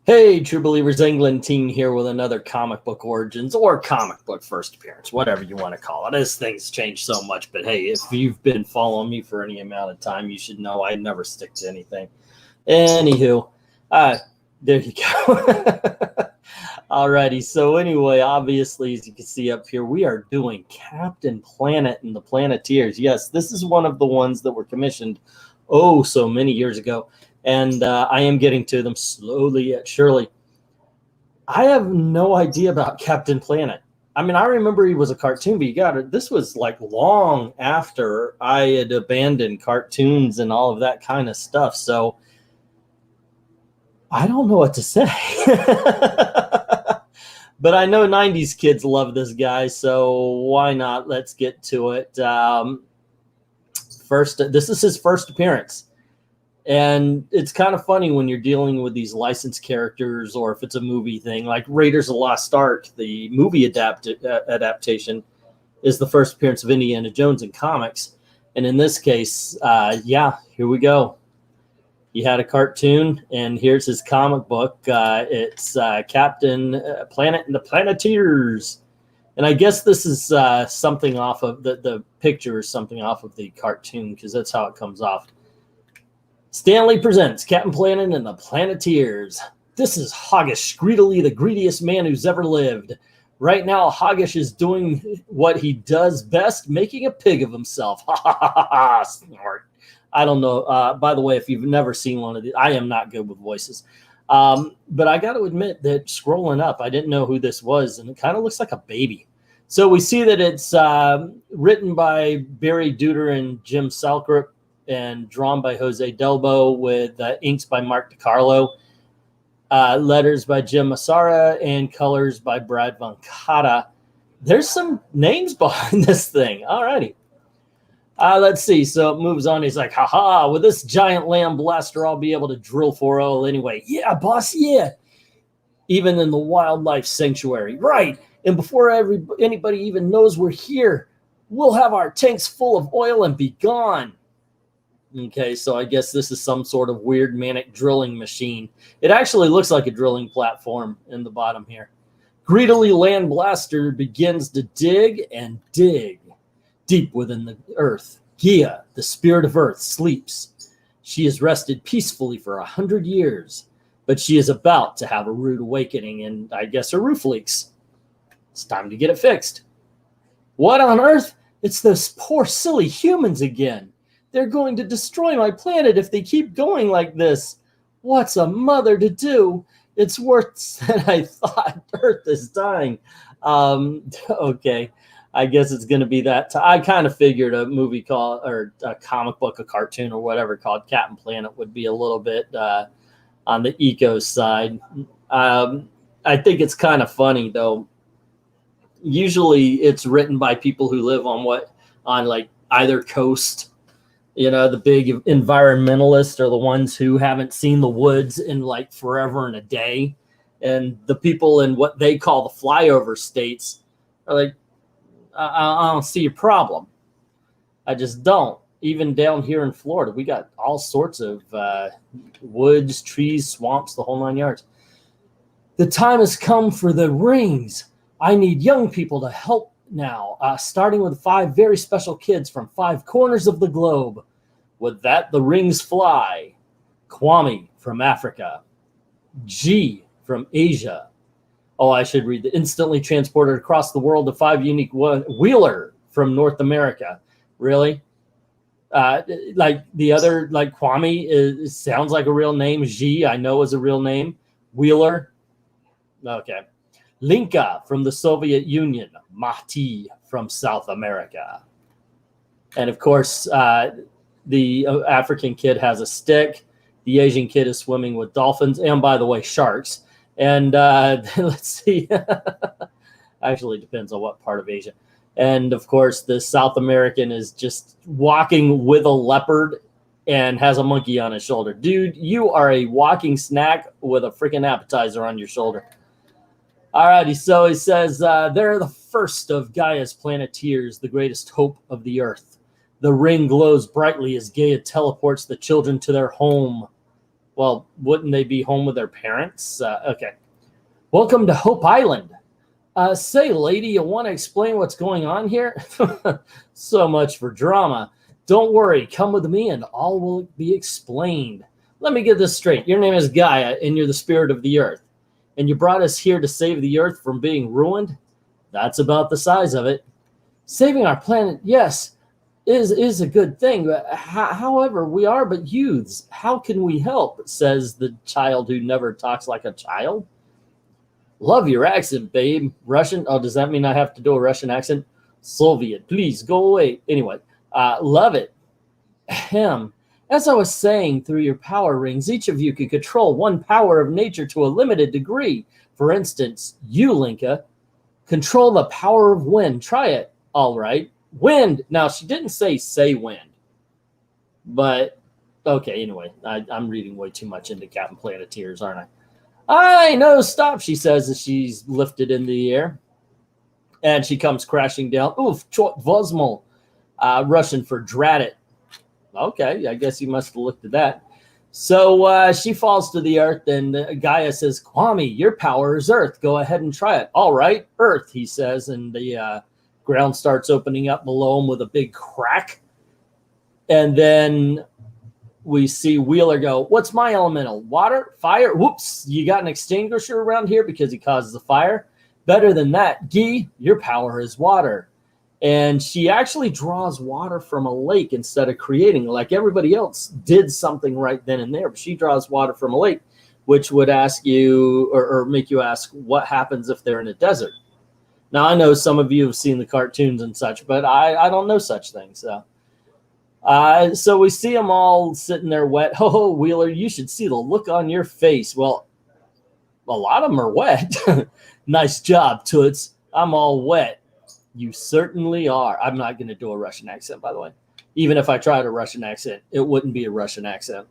Hey, True Believers, England team here with another comic book origins or comic book first appearance, whatever you want to call it. This thing's changed so much, but hey, if you've been following me for any amount of time, you should know I never stick to anything. Anywho, there you go. Alrighty, so anyway, obviously, as you can see up here, we are doing Captain Planet and the Planeteers. Yes, this is one of the ones that were commissioned so many years ago. And I am getting to them slowly yet surely. I have no idea about Captain Planet. I mean, I remember he was a cartoon, but this was like long after I had abandoned cartoons and all of that kind of stuff. So I don't know what to say. But I know 90s kids love this guy, so why not? Let's get to it. This is his first appearance. And it's kind of funny when you're dealing with these licensed characters, or if it's a movie thing, like Raiders of the Lost Ark, the movie adaptation is the first appearance of Indiana Jones in comics. And in this case, here we go. He had a cartoon, and here's his comic book. It's Captain Planet and the Planeteers. And I guess this is something off of the picture is something off of the cartoon, because that's how it comes off. Stanley presents Captain Planet and the Planeteers. This is Hoggish, greedily the greediest man who's ever lived. Right now, Hoggish is doing what he does best, making a pig of himself. Ha ha ha ha ha, snort. I don't know. By the way, if you've never seen one of these, I am not good with voices. But I got to admit that scrolling up, I didn't know who this was, and it kind of looks like a baby. So we see that it's written by Barry Duder and Jim Salkrip, and drawn by Jose Delbo, with inks by Mark DiCarlo, letters by Jim Massara, and colors by Brad Vancata. There's some names behind this thing. All righty. Let's see. So it moves on. He's like, haha, with this giant land blaster, I'll be able to drill for oil anyway. Yeah, boss, yeah. Even in the wildlife sanctuary. Right. And before anybody even knows we're here, we'll have our tanks full of oil and be gone. Okay, so I guess this is some sort of weird manic drilling machine. It actually looks like a drilling platform in the bottom here. Greedily, Land Blaster begins to dig and dig. Deep within the earth, Gia, the spirit of earth, sleeps. She has rested peacefully for 100 years, but she is about to have a rude awakening, and I guess her roof leaks. It's time to get it fixed. What on earth? It's those poor, silly humans again. They're going to destroy my planet if they keep going like this. What's a mother to do? It's worse than I thought. Earth is dying. Okay. I guess it's going to be that. I kind of figured a movie called, or a comic book, a cartoon or whatever called Captain Planet would be a little bit on the eco side. I think it's kind of funny though. Usually it's written by people who live on like either coast. You know, the big environmentalists are the ones who haven't seen the woods in like forever and a day. And the people in what they call the flyover states are like, I don't see a problem. I just don't. Even down here in Florida, we got all sorts of woods, trees, swamps, the whole 9 yards. The time has come for the rings. I need young people to help now, starting with 5 very special kids from 5 corners of the globe. With that, the rings fly. Kwame from Africa. G from Asia. Oh, I should read the instantly transported across the world to 5 unique Wheeler from North America. Really? Like the other, like Kwame sounds like a real name. G, I know is a real name. Wheeler. Okay. Linka from the Soviet Union. Mahti from South America. And of course, the African kid has a stick. The Asian kid is swimming with dolphins. And by the way, sharks. And let's see. Actually, it depends on what part of Asia. And of course, the South American is just walking with a leopard and has a monkey on his shoulder. Dude, you are a walking snack with a freaking appetizer on your shoulder. Alrighty, so he says, they're the first of Gaia's Planeteers, the greatest hope of the earth. The ring glows brightly as Gaia teleports the children to their home. Well, wouldn't they be home with their parents? Okay. Welcome to Hope Island. Say, lady, you want to explain what's going on here? So much for drama. Don't worry. Come with me and all will be explained. Let me get this straight. Your name is Gaia and you're the spirit of the earth. And you brought us here to save the earth from being ruined? That's about the size of it. Saving our planet, yes, is a good thing. But however, we are but youths. How can we help? Says the child who never talks like a child. Love your accent, babe. Russian? Oh, does that mean I have to do a Russian accent? Soviet, please go away. Anyway, love it. Ahem. As I was saying, through your power rings, each of you could control one power of nature to a limited degree. For instance, you, Linka, control the power of wind. Try it. All right. Wind. Now, she didn't say wind. But, okay, anyway, I'm reading way too much into Captain Planeteers, aren't I? No, stop, she says as she's lifted in the air. And she comes crashing down. Oof, chot vozmo. Russian for drat it. Okay, I guess you must have looked at that. So she falls to the earth, and Gaia says, Kwame, your power is earth. Go ahead and try it. All right, earth, he says, and the ground starts opening up below him with a big crack. And then we see Wheeler go, what's my elemental? Water? Fire? Whoops, you got an extinguisher around here because he causes a fire? Better than that, Guy, your power is water. And she actually draws water from a lake instead of creating, like everybody else did something right then and there. But she draws water from a lake, which would ask you or make you ask what happens if they're in a desert. Now, I know some of you have seen the cartoons and such, but I don't know such things. So we see them all sitting there wet. Ho, Wheeler, you should see the look on your face. Well, a lot of them are wet. Nice job, Toots. I'm all wet. You certainly are. I'm not going to do a Russian accent, by the way. Even if I tried a Russian accent, it wouldn't be a Russian accent.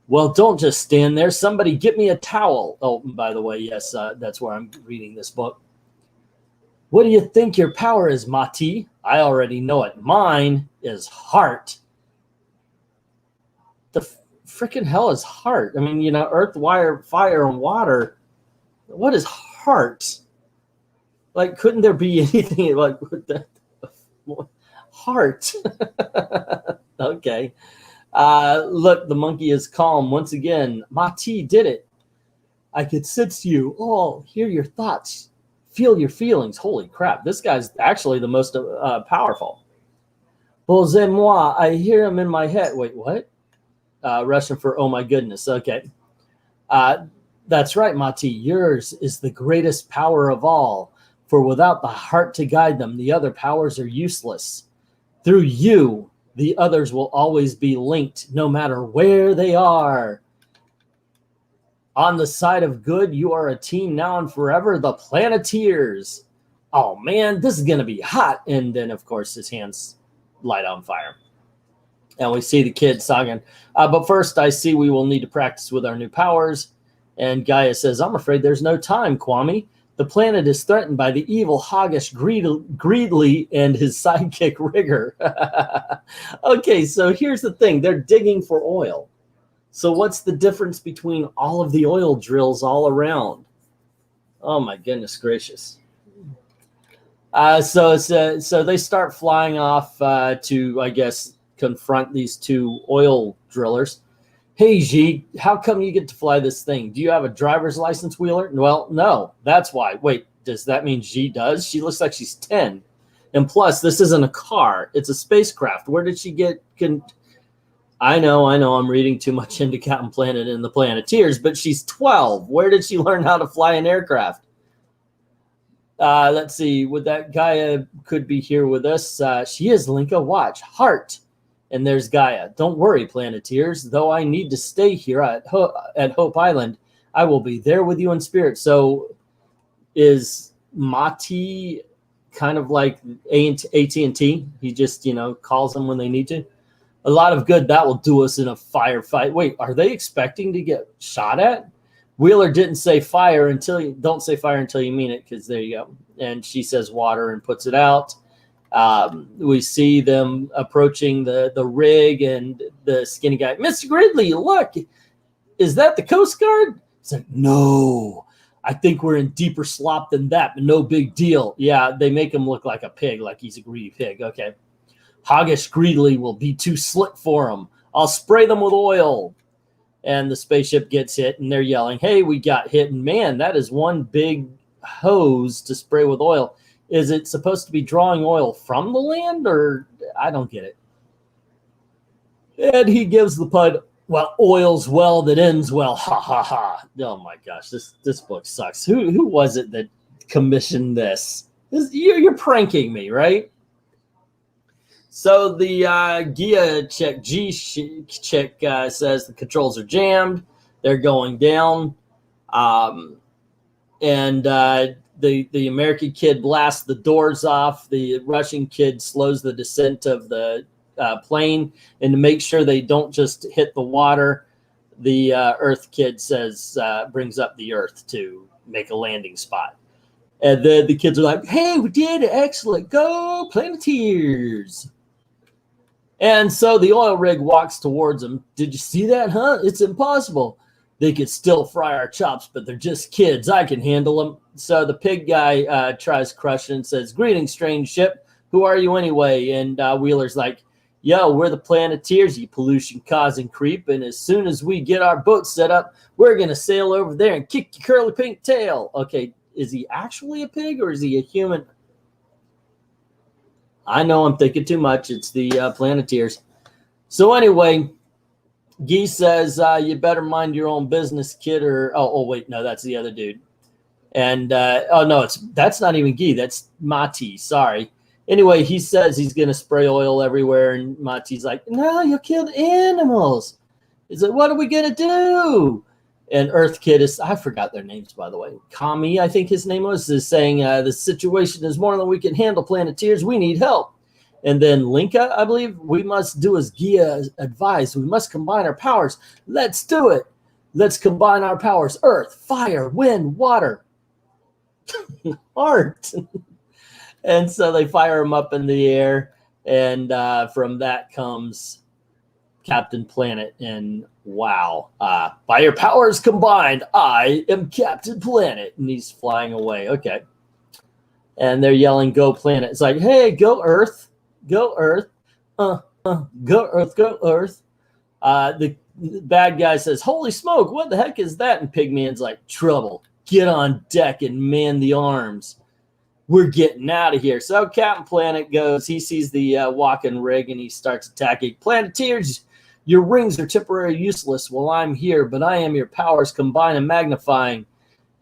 Well, don't just stand there. Somebody get me a towel. Oh, by the way, yes, that's where I'm reading this book. What do you think your power is, Mati? I already know it. Mine is heart. The freaking hell is heart? I mean, you know, earth, wire, fire, and water. What is heart? Like, couldn't there be anything like that? Heart? Okay. Look, the monkey is calm once again. Mati did it. I could sense you all, hear your thoughts, feel your feelings. Holy crap, this guy's actually the most powerful. Bozez-moi, I hear him in my head. Wait, what? Russian for oh my goodness. Okay. That's right, Mati. Yours is the greatest power of all. For without the heart to guide them, the other powers are useless. Through you, the others will always be linked, no matter where they are. On the side of good, you are a team now and forever, the Planeteers. Oh, man, this is going to be hot. And then, of course, his hands light on fire. And we see the kid Sagan. But first, I see we will need to practice with our new powers. And Gaia says, I'm afraid there's no time, Kwame. The planet is threatened by the evil Hoggish Greedly and his sidekick Rigger. Okay, so here's the thing. They're digging for oil. So what's the difference between all of the oil drills all around? Oh, my goodness gracious. So they start flying off to, I guess, confront these two oil drillers. Hey, G, how come you get to fly this thing? Do you have a driver's license, Wheeler? Well, no, that's why. Wait, does that mean G does? She looks like she's 10. And plus, this isn't a car. It's a spacecraft. Where did she get... I know, I'm reading too much into Captain Planet and the Planeteers, but she's 12. Where did she learn how to fly an aircraft? Let's see. Would that Gaia could be here with us? She is, Linka. Watch. Heart. And there's Gaia. Don't worry, Planeteers. Though I need to stay here at Hope Island, I will be there with you in spirit. So is Mati kind of like AT&T? He just, you know, calls them when they need to. A lot of good that will do us in a firefight. Wait, are they expecting to get shot at? Wheeler didn't say fire until you don't say fire until you mean it, because there you go. And she says water and puts it out. We see them approaching the rig and the skinny guy. Mr. Gridley, look, is that the Coast Guard? It's like, no, I think we're in deeper slop than that, but no big deal. Yeah, they make him look like a pig, like he's a greedy pig. Okay. Hoggish greedily will be too slick for him. I'll spray them with oil. And the spaceship gets hit, and they're yelling, hey, we got hit. And man, that is one big hose to spray with oil. Is it supposed to be drawing oil from the land, or I don't get it. And he gives the pun, well, oil's well that ends well. Ha, ha, ha. Oh, my gosh, this book sucks. Who was it that commissioned this? You're pranking me, right? So the G check says the controls are jammed. They're going down. And the American kid blasts the doors off. The Russian kid slows the descent of the plane. And to make sure they don't just hit the water, the Earth kid says, brings up the Earth to make a landing spot. And then the kids are like, hey, we did it. Excellent. Go Planeteers. And so the oil rig walks towards them. Did you see that, huh? It's impossible. They could still fry our chops, but they're just kids. I can handle them. So the pig guy tries crushing and says, greetings, strange ship. Who are you anyway? And Wheeler's like, yo, we're the Planeteers, you pollution-causing creep. And as soon as we get our boat set up, we're going to sail over there and kick your curly pink tail. Okay, is he actually a pig or is he a human? I know I'm thinking too much. It's the Planeteers. So anyway, Guy says, you better mind your own business, kid, or oh wait, no, that's the other dude. And oh no, that's not even Guy, that's Mati. Sorry. Anyway, he says he's gonna spray oil everywhere, and Mati's like, no, you'll kill the animals. He's like, what are we gonna do? And Earth Kid is, I forgot their names, by the way. Kami, I think his name was, is saying the situation is more than we can handle, Planeteers. We need help. And then Linka, I believe, we must do as Gia advised. We must combine our powers. Let's do it. Let's combine our powers. Earth, fire, wind, water, art. And so they fire him up in the air. And from that comes Captain Planet. And wow, by your powers combined, I am Captain Planet. And he's flying away. Okay. And they're yelling, go Planet. It's like, hey, go Earth. Go Earth. Go Earth. Go Earth. The bad guy says, holy smoke, what the heck is that? And Pigman's like, trouble. Get on deck and man the arms. We're getting out of here. So Captain Planet goes, he sees the walking rig and he starts attacking. Planeteers, your rings are temporarily useless while I'm here, but I am your powers combined and magnifying.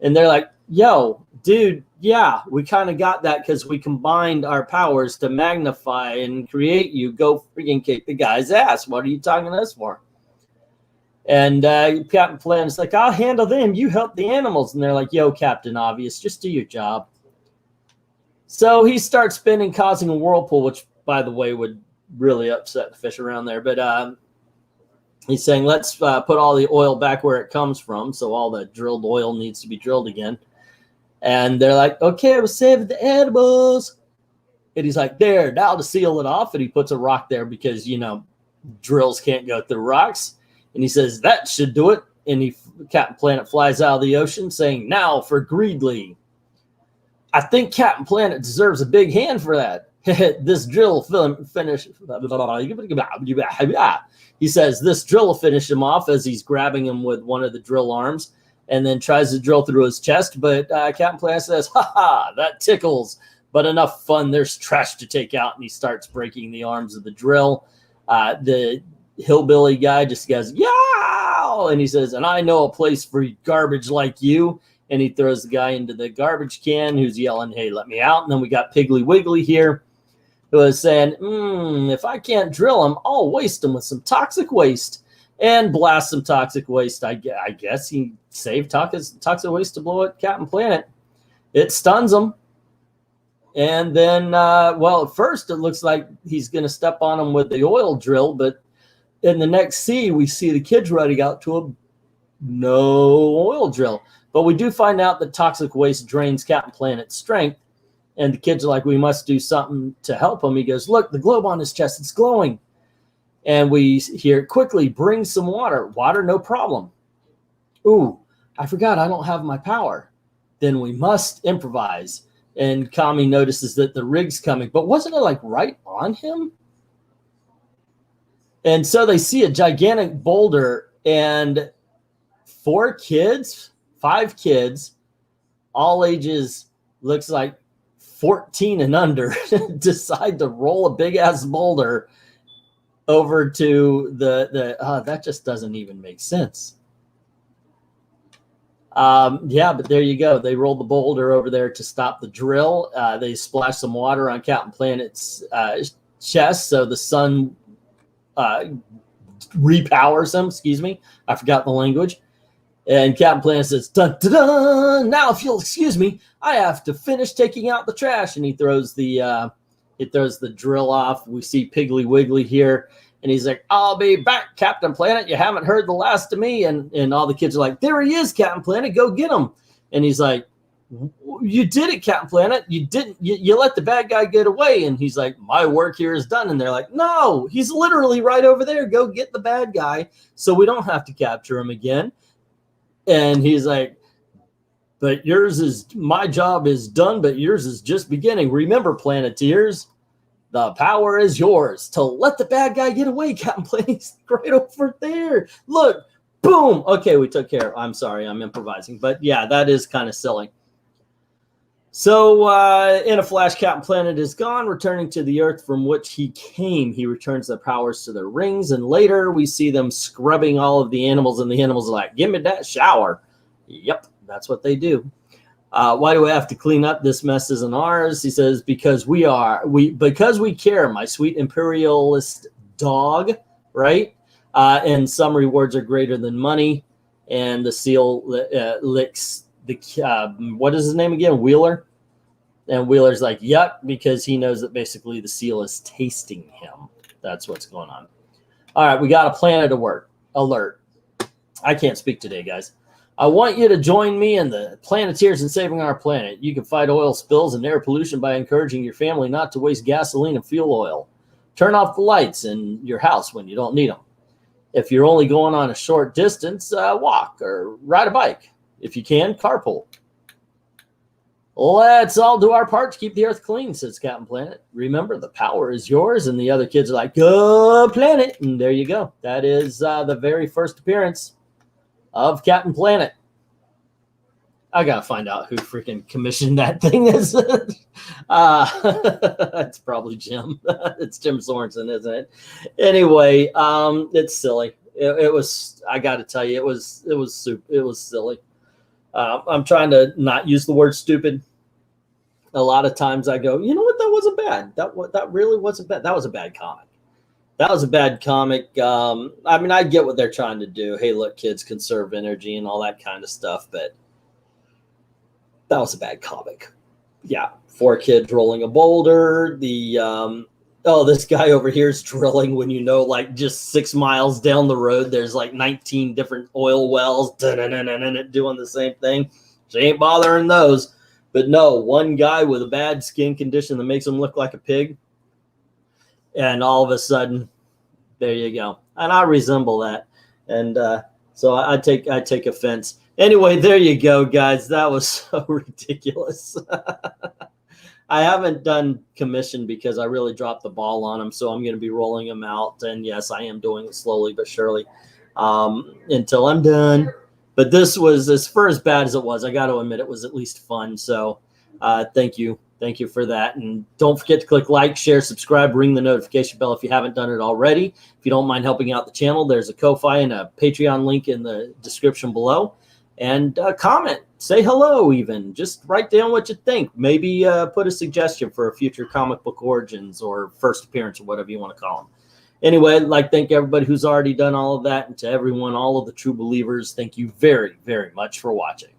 And they're like, yo, dude, yeah, we kind of got that because we combined our powers to magnify and create you. Go freaking kick the guy's ass. What are you talking to us for? And Captain Planet's like, I'll handle them. You help the animals. And they're like, yo, Captain Obvious, just do your job. So he starts spinning, causing a whirlpool, which, by the way, would really upset the fish around there. But he's saying, let's put all the oil back where it comes from. So all the drilled oil needs to be drilled again. And they're like, okay, we'll save the animals. And he's like, there, now to seal it off. And he puts a rock there because, you know, drills can't go through rocks. And he says, that should do it. And Captain Planet flies out of the ocean saying, now for Greedly. I think Captain Planet deserves a big hand for that. This drill finish. He says this drill will finish him off as he's grabbing him with one of the drill arms and then tries to drill through his chest. But Captain Planet says, ha, that tickles. But enough fun. There's trash to take out. And he starts breaking the arms of the drill. The hillbilly guy just goes, yeah. And he says, and I know a place for garbage like you. And he throws the guy into the garbage can who's yelling, hey, let me out. And then we got Piggly Wiggly here who is saying, if I can't drill him, I'll waste him with some toxic waste and blast some toxic waste. I guess he saved toxic waste to blow at Captain Planet. It stuns him. And then, well, at first it looks like he's going to step on him with the oil drill. But in the next scene, we see the kids running out to him. No oil drill. But we do find out that toxic waste drains Captain Planet's strength. And the kids are like, we must do something to help him. He goes, look, the globe on his chest, it's glowing. And we hear quickly, bring some water. Water, no problem. ooh, I forgot I don't have my power. Then we must improvise. And Kami notices that the rig's coming, but wasn't it like right on him? And so they see a gigantic boulder, and 5 kids, all ages, looks like 14 and under, decide to roll a big ass boulder over to that just doesn't even make sense. Yeah, but there you go. They rolled the boulder over there to stop the drill. They splashed some water on Captain Planet's chest, so the sun repowers him. Excuse me, I forgot the language. And Captain Planet says, dun, dun, dun, now if you'll excuse me, I have to finish taking out the trash. And he throws the drill off. We see Piggly Wiggly here. And he's like, I'll be back, Captain Planet. You haven't heard the last of me. And all the kids are like, there he is, Captain Planet. Go get him. And he's like, you did it, Captain Planet. You didn't. You let the bad guy get away. And he's like, my work here is done. And they're like, no, he's literally right over there. Go get the bad guy so we don't have to capture him again. And he's like, but my job is done, but yours is just beginning. Remember, Planeteers, the power is yours to let the bad guy get away, Captain Planet. He's right over there. Look, boom. Okay, we took care of. I'm sorry, I'm improvising. But yeah, that is kind of silly. So in a flash, Captain Planet is gone, returning to the Earth from which he came. He returns the powers to their rings, and later we see them scrubbing all of the animals, and the animals are like, give me that shower. Yep, that's what they do. Why do we have to clean up? This mess isn't ours. He says, because we care, my sweet imperialist dog, right? And some rewards are greater than money. And the seal licks the, what is his name again? Wheeler. And Wheeler's like, yep, because he knows that basically the seal is tasting him. That's what's going on. All right, we got a planet alert. I can't speak today, guys. I want you to join me in the Planeteers in saving our planet. You can fight oil spills and air pollution by encouraging your family not to waste gasoline and fuel oil. Turn off the lights in your house when you don't need them. If you're only going on a short distance, walk or ride a bike. If you can, carpool. Let's all do our part to keep the Earth clean, says Captain Planet. Remember, the power is yours. And the other kids are like, go Planet. And there you go. That is the very first appearance of Captain Planet. I got to find out who freaking commissioned that thing. It's probably Jim. It's Jim Sorensen, isn't it? Anyway, it's silly. It was, I got to tell you, it was silly. I'm trying to not use the word stupid. A lot of times I go, you know what? That wasn't bad. That really wasn't bad. That was a bad comic. That was a bad comic. I mean, I get what they're trying to do. Hey, look, kids, conserve energy and all that kind of stuff. But that was a bad comic. Yeah, 4 kids rolling a boulder. This guy over here is drilling when you know, like just 6 miles down the road, there's like 19 different oil wells doing the same thing. She ain't bothering those. But no, one guy with a bad skin condition that makes him look like a pig. And all of a sudden, there you go. And I resemble that. And so I take offense. Anyway, there you go, guys. That was so ridiculous. I haven't done commission because I really dropped the ball on them, so I'm going to be rolling them out. And yes, I am doing it slowly but surely until I'm done. But this was, as far as bad as it was, I got to admit it was at least fun. So thank you. Thank you for that. And don't forget to click like, share, subscribe, ring the notification bell if you haven't done it already. If you don't mind helping out the channel, there's a Ko-Fi and a Patreon link in the description below. And comment, say hello even. Just write down what you think. Maybe put a suggestion for a future comic book origins or first appearance or whatever you want to call them. Anyway, I'd like to thank everybody who's already done all of that. And to everyone, all of the true believers, thank you very, very much for watching.